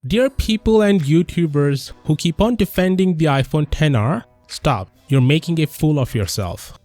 Dear people and YouTubers who keep on defending the iPhone XR, stop, you're making a fool of yourself.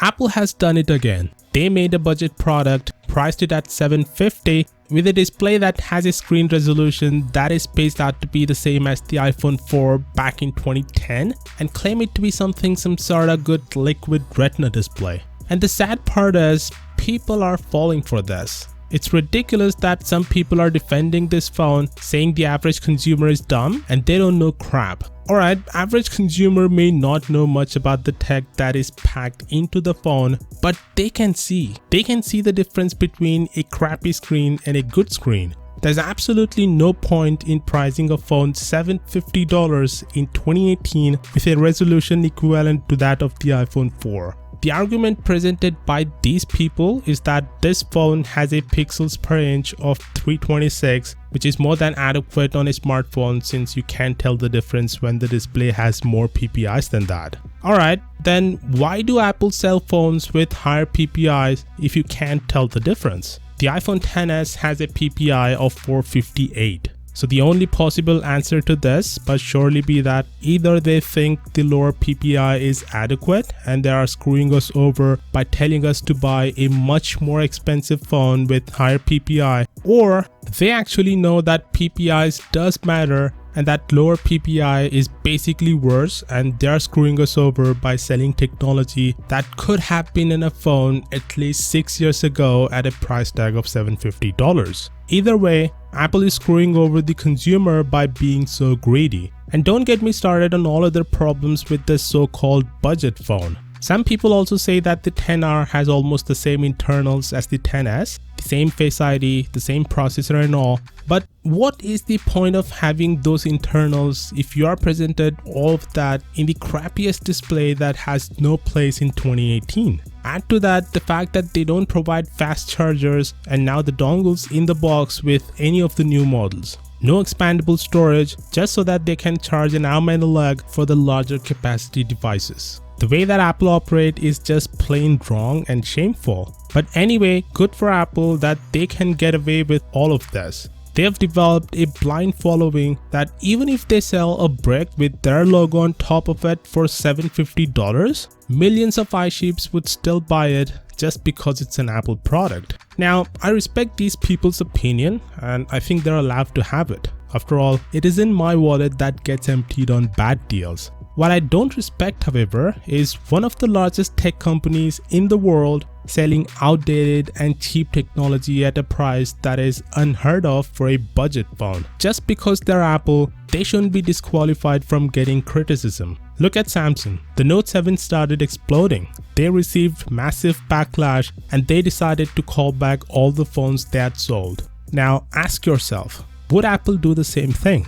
Apple has done it again. They made a budget product, priced it at $750 with a display that has a screen resolution that is spaced out to be the same as the iPhone 4 back in 2010 and claim it to be some sort of good liquid retina display. And the sad part is, people are falling for this. It's ridiculous that some people are defending this phone, saying the average consumer is dumb and they don't know crap. Alright, average consumer may not know much about the tech that is packed into the phone, but they can see. They can see the difference between a crappy screen and a good screen. There's absolutely no point in pricing a phone $750 in 2018 with a resolution equivalent to that of the iPhone 4. The argument presented by these people is that this phone has a pixels per inch of 326, which is more than adequate on a smartphone since you can't tell the difference when the display has more PPIs than that. Alright, then why do Apple sell phones with higher PPIs if you can't tell the difference? The iPhone XS has a PPI of 458. So the only possible answer to this must surely be that either they think the lower PPI is adequate and they are screwing us over by telling us to buy a much more expensive phone with higher PPI, or they actually know that PPIs does matter and that lower PPI is basically worse and they are screwing us over by selling technology that could have been in a phone at least 6 years ago at a price tag of $750. Either way, Apple is screwing over the consumer by being so greedy. And don't get me started on all other problems with this so-called budget phone. Some people also say that the XR has almost the same internals as the XS, the same Face ID, the same processor and all. But what is the point of having those internals if you are presented all of that in the crappiest display that has no place in 2018? Add to that the fact that they don't provide fast chargers and now the dongles in the box with any of the new models. No expandable storage just so that they can charge an arm and a leg for the larger capacity devices. The way that Apple operate is just plain wrong and shameful. But anyway, good for Apple that they can get away with all of this. They have developed a blind following that even if they sell a brick with their logo on top of it for $750, millions of iSheeps would still buy it just because it's an Apple product. Now, I respect these people's opinion and I think they're allowed to have it. After all, it isn't my wallet that gets emptied on bad deals. What I don't respect, however, is one of the largest tech companies in the world selling outdated and cheap technology at a price that is unheard of for a budget phone. Just because they're Apple, they shouldn't be disqualified from getting criticism. Look at Samsung. The Note 7 started exploding. They received massive backlash and they decided to call back all the phones they had sold. Now ask yourself, would Apple do the same thing?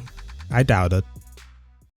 I doubt it.